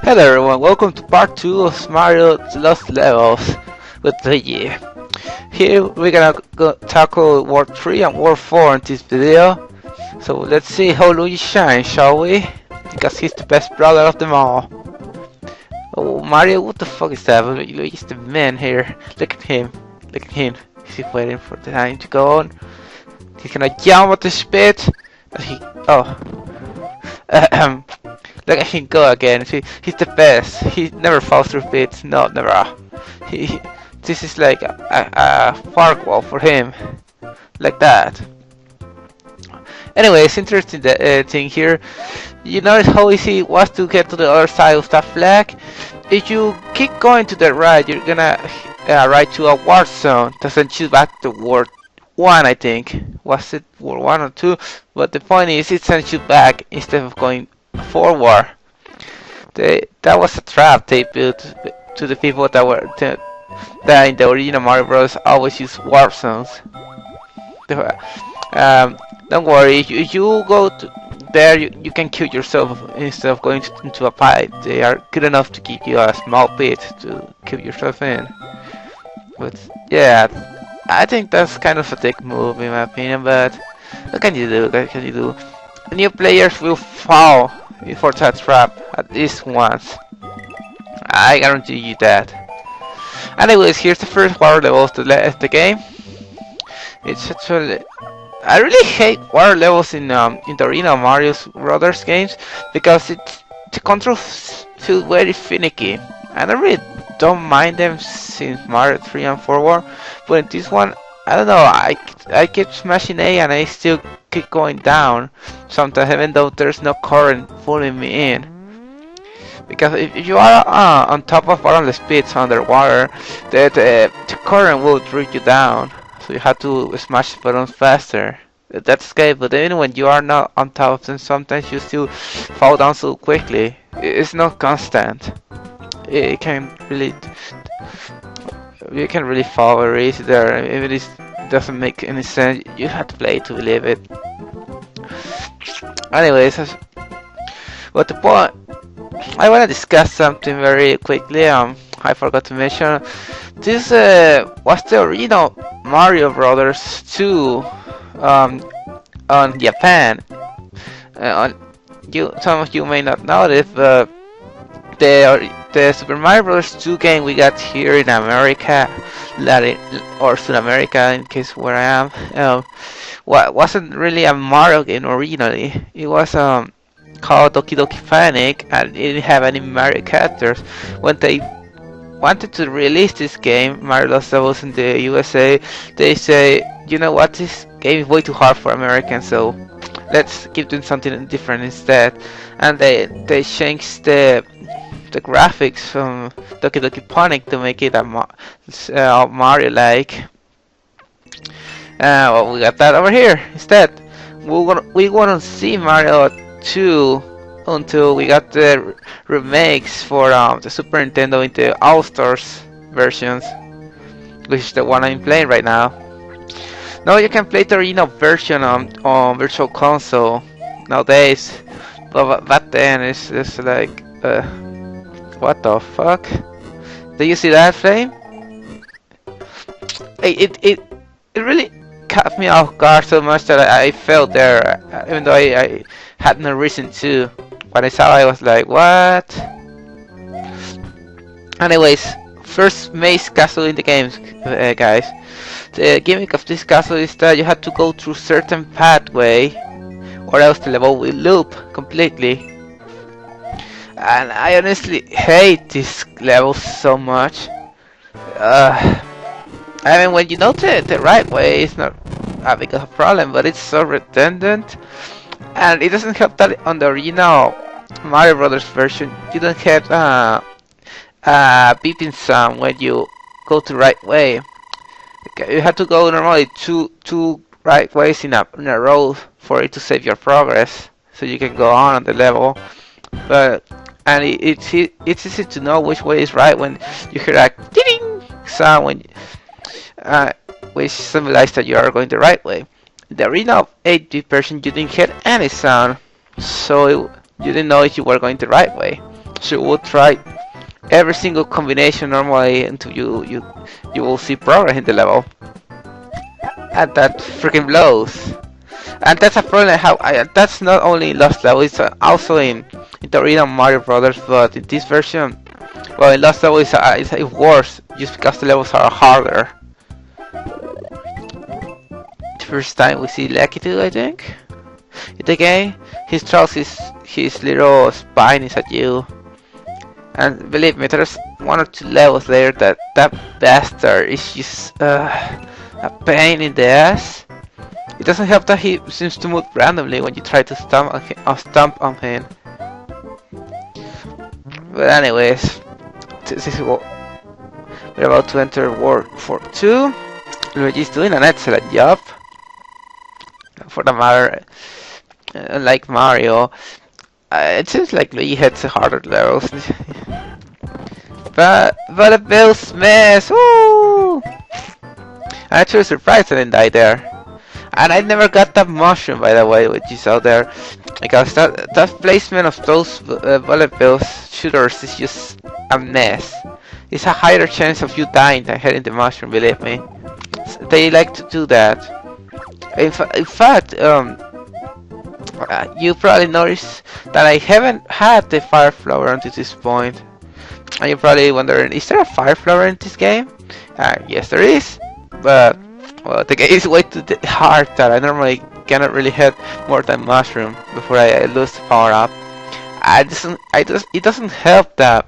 Hello everyone, welcome to part 2 of Mario Lost Levels with Luigi. Here we're gonna tackle World 3 and World 4 in this video. So let's see how Luigi shines, shall we? Because he's the best brother of them all. Oh Mario, what the fuck is that? Luigi's the man here. Look at him. Look at him. He's waiting for the time to go on. He's gonna jump at the speed. Look at him go again. He's the best. He never falls through pits. No, never. This is like a park wall for him. Like that. Anyways, interesting thing here. You notice how easy it was to get to the other side of that flag? If you keep going to the right, you're gonna ride to a war zone. Doesn't shoot back to World 1, I think. Was it World 1 or 2? But the point is, it sends you back instead of going forward. That was a trap they built to the people that in the original Mario Bros. Always use warp zones. Don't worry, if you go there, you can kill yourself instead of going into a pipe. They are good enough to give you a small pit to kill yourself in. But yeah, I think that's kind of a dick move in my opinion. But what can you do? What can you do? New players will fall for that trap at least once. I guarantee you that. Anyways, here's the first water level of the game. It's actually, I really hate water levels in the original Mario Brothers games because the controls feel very finicky. And I really don't mind them since Mario 3 and 4 were, but in this one, I don't know, I keep smashing A and I still keep going down sometimes, even though there's no current pulling me in. Because if you are on top of bottomless pits underwater, the current will drag you down, so you have to smash the buttons faster. That's okay, but even when you are not on top of them, sometimes you still fall down so quickly. It's not constant. You can really fall very easy there. Even if it doesn't make any sense, you have to play to believe it. Anyways, but the point, I want to discuss something very quickly. I forgot to mention this was the original Mario Brothers 2 on Japan. Some of you may not know this, but the Super Mario Bros. 2 game we got here in America, or South America, in case where I am, wasn't really a Mario game originally. It was called Doki Doki Panic, and it didn't have any Mario characters. When they wanted to release this game, Mario Lost Levels in the USA, they say, you know what, this game is way too hard for Americans, so let's keep doing something different instead. And they changed the graphics from Doki Doki Panic to make it a Mario-like. Well, we got that over here instead. We wanna see Mario 2 until we got the remakes for the Super Nintendo into All-Stars versions, which is the one I'm playing right now. Now you can play the original version on Virtual Console nowadays, but back then it's just like, what the fuck? Did you see that, Flame? It really caught me off guard so much that I fell there, even though I had no reason to. When I saw it, I was like, what? Anyways, first maze castle in the game, guys. The gimmick of this castle is that you have to go through certain pathway, or else the level will loop completely. And I honestly hate this level so much. I mean, when you know the right way, it's not a big of a problem, but it's so redundant. And it doesn't help that on the original Mario Brothers version, you don't have a beeping sound when you go the right way. You have to go normally two right ways in a row for it to save your progress, so you can go on the level. But it's easy to know which way is right when you hear a ding sound which symbolizes that you are going the right way. The original 8-bit version, you didn't hear any sound, so you didn't know if you were going the right way. So we'll try every single combination normally until you will see progress in the level. And that freaking blows. And that's a problem. That's not only in Lost Level, it's also in the original Mario Brothers, but in this version, well, in Lost Level it's worse just because the levels are harder. The first time we see Lucky 2, I think, in the game, he throws his little spines at you. And believe me, there's one or two levels there that bastard is just a pain in the ass. It doesn't help that he seems to move randomly when you try to stomp on him. But anyways, this is what we're about to enter World War 2. Luigi's doing an excellent job. For the matter, like Mario, it seems like Luigi hits the harder levels. but it builds mess. Woo! I'm actually surprised I didn't die there. And I never got that mushroom, by the way, which is out there, because that placement of those bullet bills shooters is just a mess. It's a higher chance of you dying than hitting the mushroom, believe me. They like to do that. In fact, you probably noticed that I haven't had the fire flower until this point. And you're probably wondering, is there a fire flower in this game? Yes, there is, but well, the game is way too hard that I normally cannot really hit more than mushroom before I lose the power up. It doesn't help that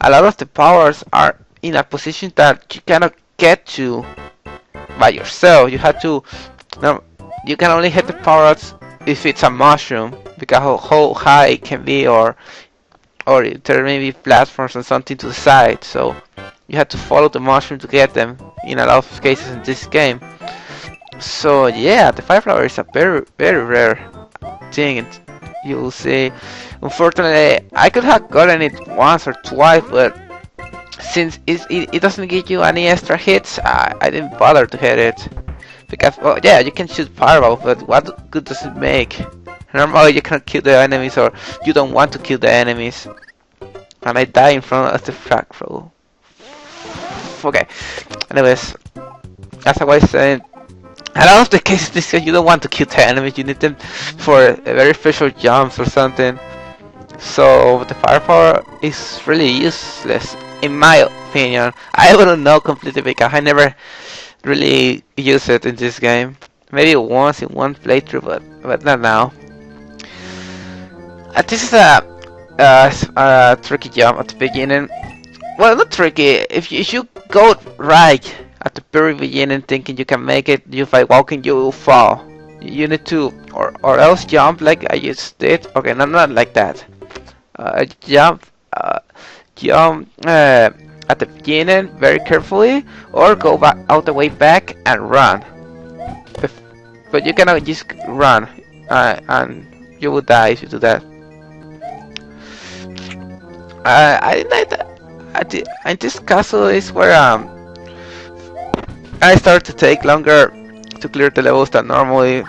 a lot of the powers are in a position that you cannot get to by yourself. You have to, you can only hit the power ups if it's a mushroom, because how high it can be, or there may be platforms or something to the side. So you have to follow the mushroom to get them in a lot of cases in this game. So yeah, the fire flower is a very rare thing, and you will see. Unfortunately, I could have gotten it once or twice, but since it doesn't give you any extra hits, I didn't bother to hit it. Because, well, yeah, you can shoot fireball, but what good does it make? Normally you can't kill the enemies, or you don't want to kill the enemies. And I die in front of the frag throw. Okay. Anyways, as I was saying, a lot of the cases this game, you don't want to kill the enemies, you need them for a very special jumps or something. So the firepower is really useless, in my opinion. I wouldn't know completely because I never really use it in this game. Maybe once in one playthrough, but not now. This is a tricky jump at the beginning. Well, not tricky. If you go right at the very beginning, thinking you can make it, you by walking, you will fall. You need to, or else jump like I just did. Okay, no, not like that. Jump at the beginning very carefully, or go back out the way back and run. But you cannot just run, and you will die if you do that. And this castle is where I start to take longer to clear the levels than normally.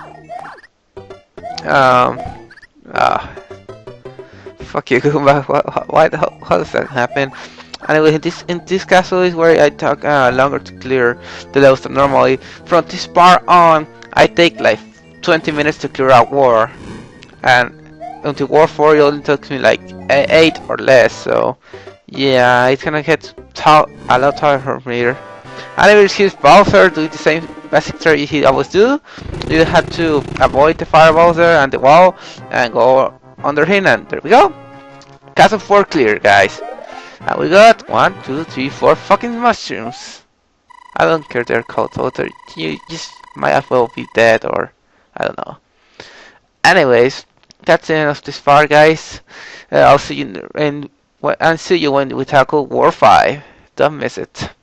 Fuck you, why how does that happen? Anyway, in this castle is where I take longer to clear the levels than normally. From this part on, I take like 20 minutes to clear out war, and until War 4 it only took me like 8 or less. So yeah, it's gonna get a lot harder from here. Anyways, here's Bowser doing the same basic trick he always do. You have to avoid the fireballs there and the wall and go under him, and there we go. Castle 4 clear, guys. And we got 1, 2, 3, 4 fucking mushrooms. I don't care they're called water. You just might as well be dead, or I don't know. Anyways, that's the end of this part, guys. I'll see you and see you when we tackle War 5. Don't miss it.